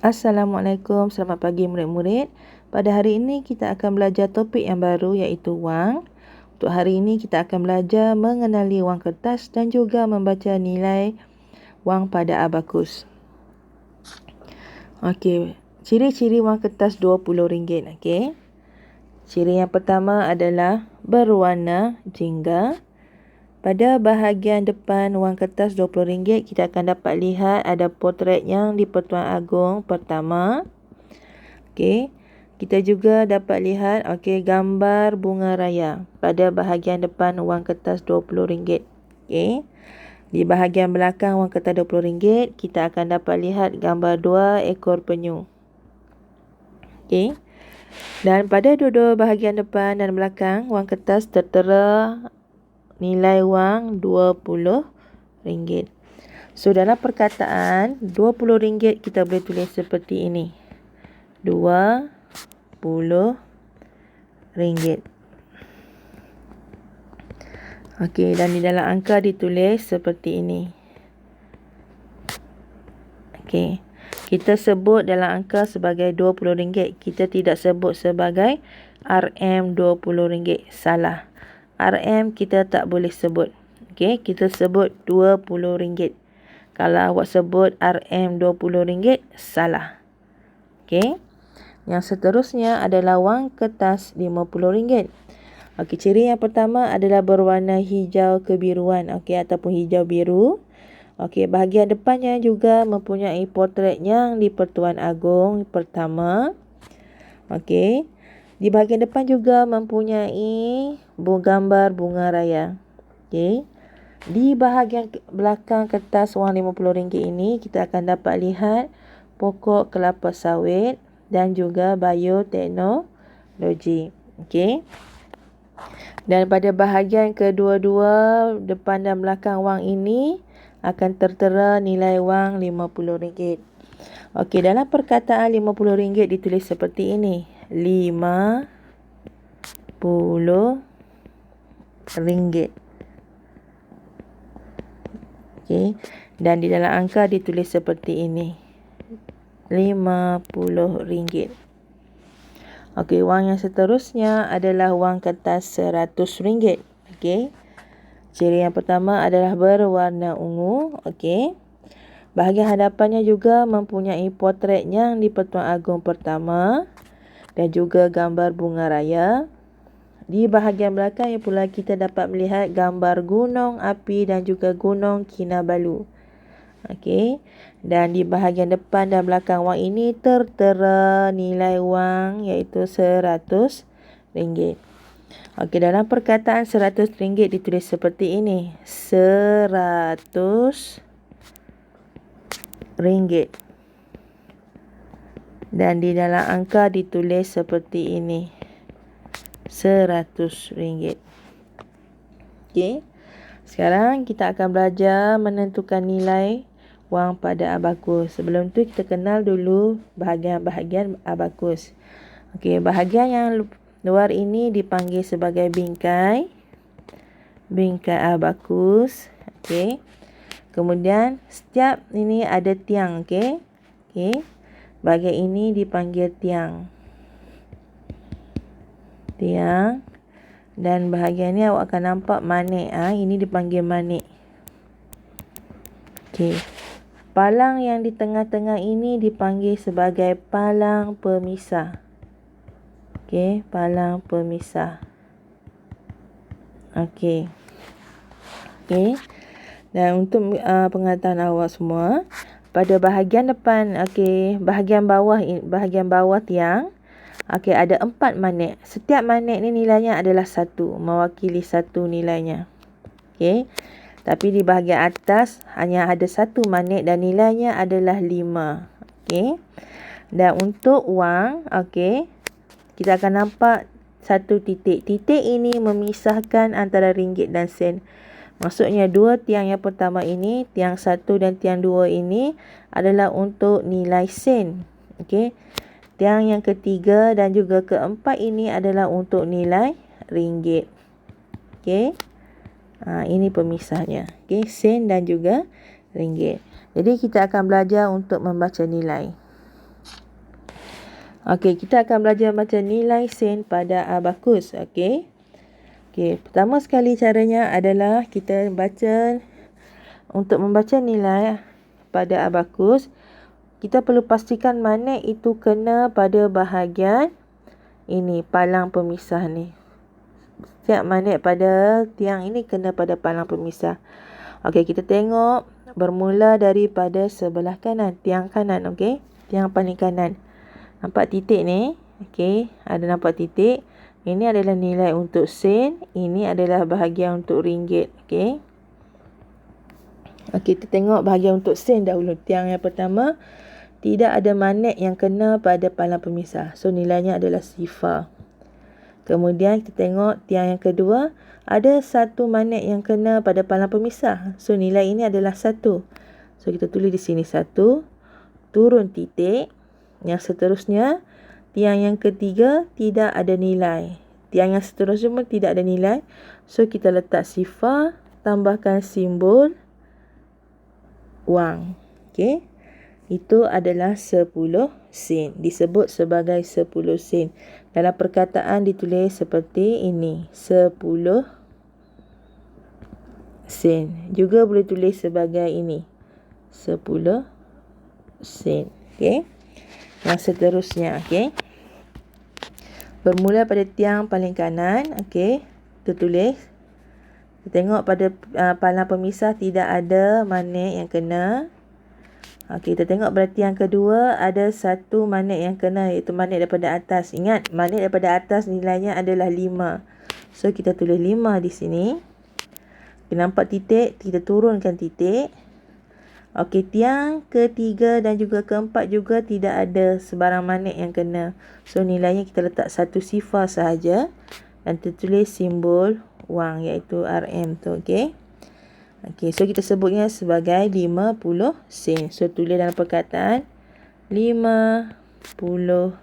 Assalamualaikum, selamat pagi murid-murid. Pada hari ini kita akan belajar topik yang baru iaitu wang. Untuk hari ini kita akan belajar mengenali wang kertas dan juga membaca nilai wang pada abakus. Okey, ciri-ciri wang kertas RM20. Okey. Ciri yang pertama adalah berwarna jingga. Pada bahagian depan wang kertas RM20 kita akan dapat lihat ada potret yang di-Pertuan Agong pertama. Okey. Kita juga dapat lihat gambar bunga raya pada bahagian depan wang kertas RM20. Okey. Di bahagian belakang wang kertas RM20 kita akan dapat lihat gambar 2 ekor penyu. Okey. Dan pada dua-dua bahagian depan dan belakang wang kertas tertera nilai wang RM20. So dalam perkataan RM20 kita boleh tulis seperti ini. RM20. Okey, dan di dalam angka ditulis seperti ini. Okey. Kita sebut dalam angka sebagai RM20. Kita tidak sebut sebagai RM20. Salah. RM kita tak boleh sebut. Okey, kita sebut RM20. Kalau awak sebut RM20, salah. Okey. Yang seterusnya adalah wang kertas RM50. Okey, ciri yang pertama adalah berwarna hijau kebiruan, ataupun hijau biru. Okey, bahagian depannya juga mempunyai potret yang di-Pertuan Agong pertama. Okey. Di bahagian depan juga mempunyai gambar bunga raya. Okey. Di bahagian belakang kertas wang RM50 ini kita akan dapat lihat pokok kelapa sawit dan juga bioteknologi. Okey. Dan pada bahagian kedua-dua depan dan belakang wang ini akan tertera nilai wang RM50. Okey, dalam perkataan RM50 ditulis seperti ini. RM50. Okey. Dan di dalam angka ditulis seperti ini. RM50. Okey, wang yang seterusnya adalah wang kertas RM100. Okey. Ciri yang pertama adalah berwarna ungu. Okey. Bahagian hadapannya juga mempunyai potret yang di-Pertuan Agong pertama dan juga gambar bunga raya. Di bahagian belakang pula kita dapat melihat gambar gunung api dan juga gunung Kinabalu. Okey. Dan di bahagian depan dan belakang wang ini tertera nilai wang iaitu RM100. Okey, dalam perkataan RM100 ditulis seperti ini. RM100. Dan di dalam angka ditulis seperti ini. RM100. Okey. Sekarang kita akan belajar menentukan nilai wang pada abakus. Sebelum tu kita kenal dulu bahagian-bahagian abakus. Okey, bahagian yang luar ini dipanggil sebagai bingkai. Bingkai abakus. Okey. Kemudian setiap ini ada tiang, okey. Okey. Bahagian ini dipanggil tiang. Tiang. Dan bahagian ni awak akan nampak manik. Ini dipanggil manik. Okey. Palang yang di tengah-tengah ini dipanggil sebagai palang pemisah. Okey, palang pemisah. Okey. Okey. Dan untuk pengetahuan awak semua, pada bahagian depan, bahagian bawah tiang, ada 4 magnet. Setiap magnet ni nilainya adalah 1, mewakili 1 nilainya. Okey. Tapi di bahagian atas hanya ada 1 magnet dan nilainya adalah 5. Okey. Dan untuk wang, kita akan nampak satu titik. Titik ini memisahkan antara ringgit dan sen. Maksudnya dua tiang yang pertama ini, tiang 1 dan tiang 2 ini adalah untuk nilai sen. Okey. Tiang yang ketiga dan juga keempat ini adalah untuk nilai ringgit. Okey. Ini pemisahnya. Okey, sen dan juga ringgit. Jadi kita akan belajar untuk membaca nilai. Okey, kita akan belajar macam nilai sen pada abakus. Okey. Pertama sekali caranya adalah kita baca, untuk membaca nilai pada abakus, kita perlu pastikan magnet itu kena pada bahagian ini, palang pemisah ni. Setiap magnet pada tiang ini kena pada palang pemisah. Okey, kita tengok bermula daripada sebelah kanan, tiang kanan, okey. Tiang paling kanan. Nampak titik ni? Okey, ada nampak titik. Ini adalah nilai untuk sen, ini adalah bahagian untuk ringgit, okey. Okey, kita tengok bahagian untuk sen dahulu. Tiang yang pertama, tidak ada magnet yang kena pada palang pemisah. So, nilainya adalah sifar. Kemudian kita tengok tiang yang kedua, ada satu magnet yang kena pada palang pemisah. So, nilai ini adalah 1. So, kita tulis di sini 1. Turun titik. Yang seterusnya, tiang yang ketiga tidak ada nilai. Tiang yang seterusnya pun tidak ada nilai. So, kita letak sifar, tambahkan simbol wang. Okey. Itu adalah 10 sen. Disebut sebagai 10 sen. Dalam perkataan ditulis seperti ini. 10 sen. Juga boleh tulis sebagai ini. 10 sen. Okey. Yang seterusnya, okey. Bermula pada tiang paling kanan, okey. Kita tulis. Kita tengok pada palang pemisah tidak ada magnet yang kena. Okey, kita tengok pada tiang kedua ada satu magnet yang kena, iaitu magnet daripada atas. Ingat, magnet daripada atas nilainya adalah 5. So, kita tulis 5 di sini. Kita nampak titik, kita turunkan titik. Okey, tiang ketiga dan juga keempat juga tidak ada sebarang magnet yang kena. So, nilainya kita letak 1 sifar sahaja dan tertulis simbol wang, iaitu RM tu, okey. Okey, so kita sebutnya sebagai 50 sen. So, tulis dalam perkataan 50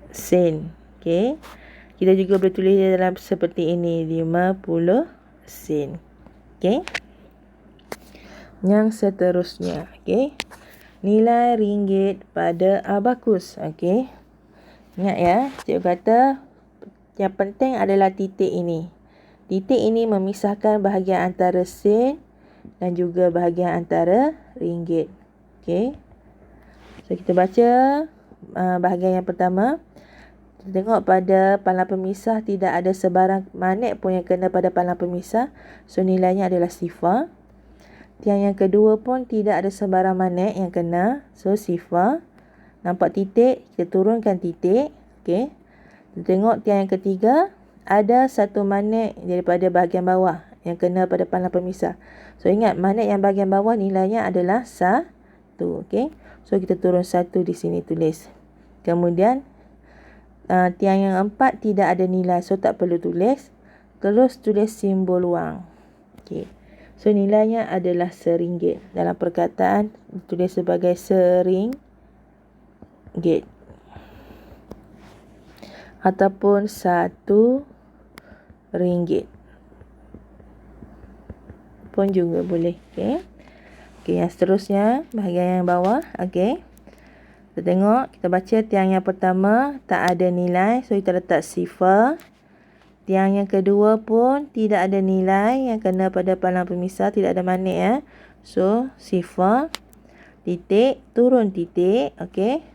sen. Okey. Kita juga boleh tulis dalam seperti ini, 50 sen. Okey. Yang seterusnya, okey. Nilai ringgit pada abakus, okey. Ingat ya, cikgu kata yang penting adalah titik ini. Titik ini memisahkan bahagian antara sen dan juga bahagian antara ringgit. Okey. So, kita baca bahagian yang pertama. Kita tengok pada palang pemisah tidak ada sebarang magnet pun yang kena pada palang pemisah. So, nilainya adalah sifar. Tiang yang kedua pun tidak ada sebarang magnet yang kena. So, sifar. Nampak titik, kita turunkan titik. Okey. Kita tengok tiang yang ketiga, ada satu magnet daripada bahagian bawah yang kena pada palang pemisah. So, ingat, magnet yang bahagian bawah nilainya adalah 1. Okey. So, kita turun 1 di sini tulis. Kemudian, tiang yang 4 tidak ada nilai. So, tak perlu tulis. Terus tulis simbol wang. Okey. So, nilainya adalah RM1. Dalam perkataan ditulis sebagai RM1 ataupun RM1 pun juga boleh. Okey. Okey, yang seterusnya bahagian yang bawah, okey. Kita tengok, kita baca tiang yang pertama tak ada nilai, so kita letak sifar. Tiang yang kedua pun tidak ada nilai yang kena pada palang pemisah, tidak ada magnet ya. So, sifar, titik, turun titik, okey.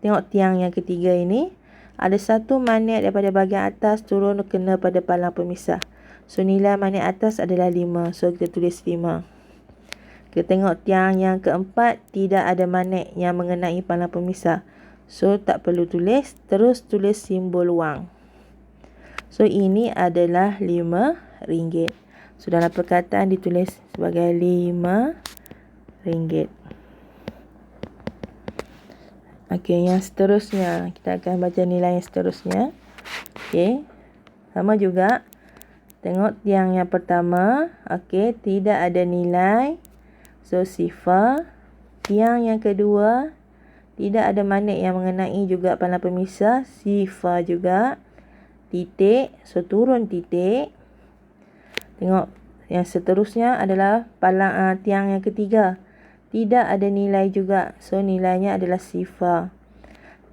Tengok tiang yang ketiga ini, ada satu magnet daripada bahagian atas turun kena pada palang pemisah. So, nilai magnet atas adalah 5. So, kita tulis 5. Kita tengok tiang yang keempat, tidak ada magnet yang mengenai palang pemisah. So, tak perlu tulis, terus tulis simbol wang. So, ini adalah RM5. So, dalam perkataan ditulis sebagai RM5. Okey, yang seterusnya. Kita akan baca nilai yang seterusnya. Okey. Sama juga. Tengok tiang yang pertama. Okey, tidak ada nilai. So, sifar. Tiang yang kedua, tidak ada magnet yang mengenai juga palang pemisah. Sifar juga. Titik. So, turun titik. Tengok, yang seterusnya adalah palang tiang yang ketiga. Tidak ada nilai juga. So, nilainya adalah sifar.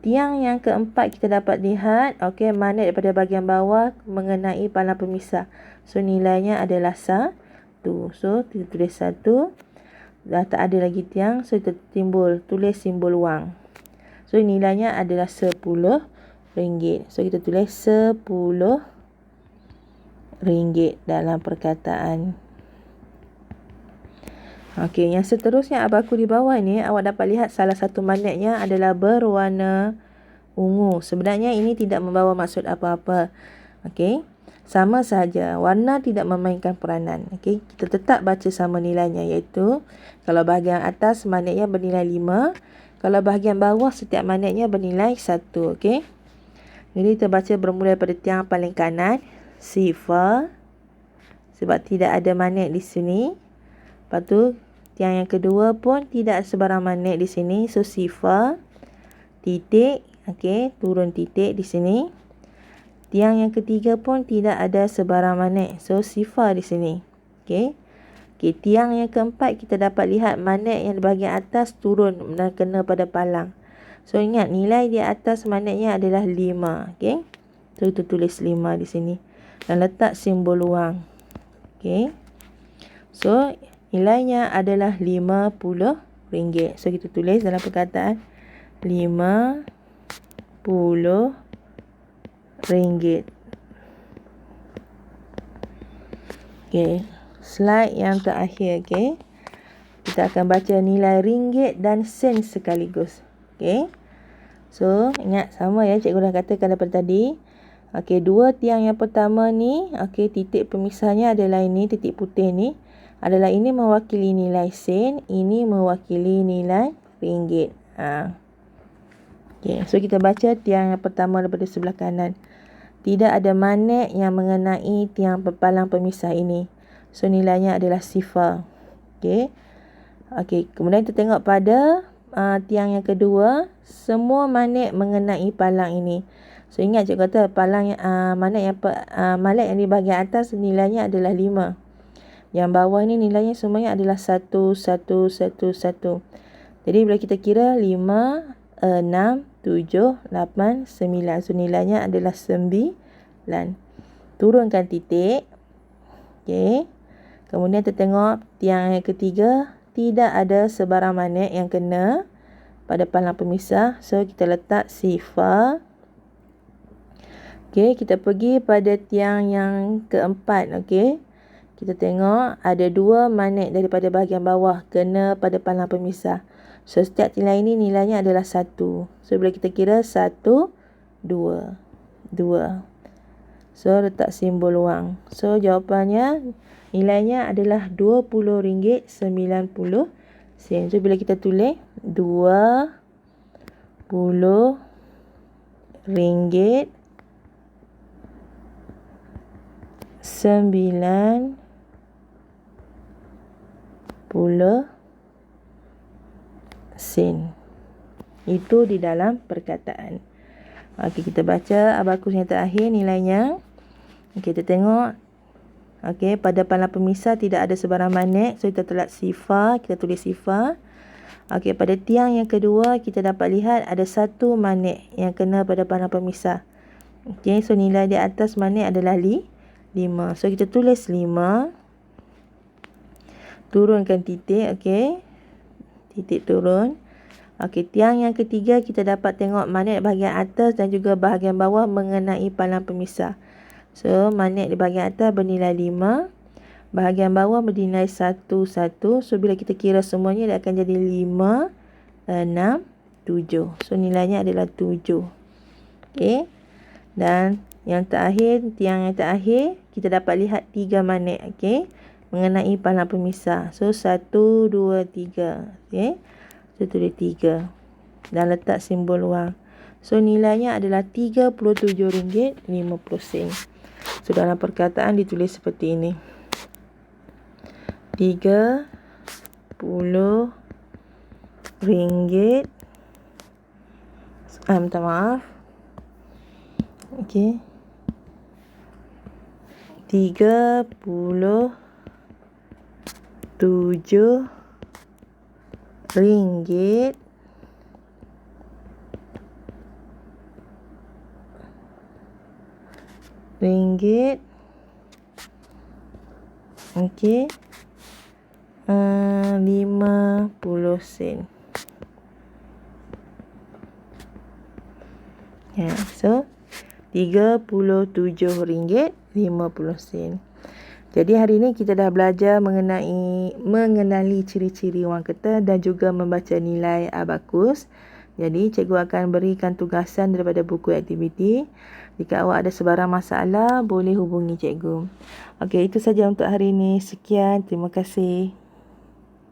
tiang yang keempat kita dapat lihat, okey, magnet daripada bahagian bawah mengenai palang pemisah. So nilainya adalah 1. So kita tulis 1. Dah tak ada lagi tiang, so kita tulis simbol wang. So nilainya adalah RM10. So kita tulis RM10 dalam perkataan. Okey, yang seterusnya abaku di bawah ni, awak dapat lihat salah satu magnetnya adalah berwarna ungu. Sebenarnya ini tidak membawa maksud apa-apa. Okey, sama sahaja. Warna tidak memainkan peranan. Okey, kita tetap baca sama nilainya, iaitu kalau bahagian atas magnetnya bernilai 5, kalau bahagian bawah setiap magnetnya bernilai 1. Okey, jadi kita baca bermula daripada tiang paling kanan, sifar, sebab tidak ada magnet di sini. Lepas tu tiang yang kedua pun tidak sebarang magnet di sini. So sifar, titik, okey, turun titik di sini. Tiang yang ketiga pun tidak ada sebarang magnet. So sifar di sini. Okey. Okey, tiang yang keempat kita dapat lihat magnet yang di bahagian atas turun dan kena pada palang. So ingat nilai di atas magnetnya adalah 5. Okey. So kita tulis 5 di sini dan letak simbol wang. Okey. So nilainya adalah RM50. So kita tulis dalam perkataan RM50. Okey, slide yang terakhir. Okey, kita akan baca nilai ringgit dan sen sekaligus. Okey, so ingat sama ya, cikgu dah katakan daripada tadi. Okey, dua tiang yang pertama ni, okey, titik pemisahnya adalah ini, titik putih ni adalah ini mewakili nilai sen, ini mewakili nilai ringgit. Okey, so kita baca tiang yang pertama daripada sebelah kanan. Tidak ada magnet yang mengenai tiang palang pemisah ini. So nilainya adalah sifar. Okey. Okey, kemudian kita tengok pada tiang yang kedua, semua magnet mengenai palang ini. So ingat cikgu kata palang magnet yang di bahagian atas nilainya adalah 5. Yang bawah ni nilainya semuanya adalah 1, 1, 1, 1. Jadi bila kita kira 5, 6, 7, 8, 9. So nilainya adalah 9. Turunkan titik. Okey. Kemudian kita tengok tiang yang ketiga, tidak ada sebarang magnet yang kena pada palang pemisah. So kita letak sifar. Okey, kita pergi pada tiang yang keempat. Okey. Kita tengok ada 2 magnet daripada bahagian bawah kena pada palang pemisah. So setiap nilai ini nilainya adalah 1. So bila kita kira 1, 2, 2. So letak simbol wang. So jawapannya nilainya adalah RM20.90. So bila kita tulis RM20.90 itu di dalam perkataan. Okey, kita baca abakus yang terakhir nilainya. Okey, kita tengok. Okey, pada palang pemisah tidak ada sebarang magnet. So kita telah sifar, kita tulis sifar. Okey, pada tiang yang kedua kita dapat lihat ada 1 magnet yang kena pada palang pemisah. Okey, so nilai di atas magnet adalah 5. So kita tulis 5. Turunkan titik. Okey, titik turun. Okey, tiang yang ketiga kita dapat tengok magnet bahagian atas dan juga bahagian bawah mengenai palang pemisah. So magnet di bahagian atas bernilai 5, bahagian bawah bernilai 1, 1. So bila kita kira semuanya dia akan jadi 5, 6, 7. So nilainya adalah 7. Okey. Dan yang terakhir, tiang yang terakhir kita dapat lihat 3 magnet. Okey, mengenai palang pemisah. So 1, 2, 3. Okey. So tulis 3 dan letak simbol wang. So nilainya adalah RM37.50. So dalam perkataan ditulis seperti ini. RM30. Minta maaf. Okey. RM37 dan ringgit. Okey. 50 sen. Ya, so RM37.50. Jadi hari ini kita dah belajar mengenali ciri-ciri wang kertas dan juga membaca nilai abakus. Jadi cikgu akan berikan tugasan daripada buku aktiviti. Jika awak ada sebarang masalah, boleh hubungi cikgu. Okey, itu saja untuk hari ini. Sekian, terima kasih.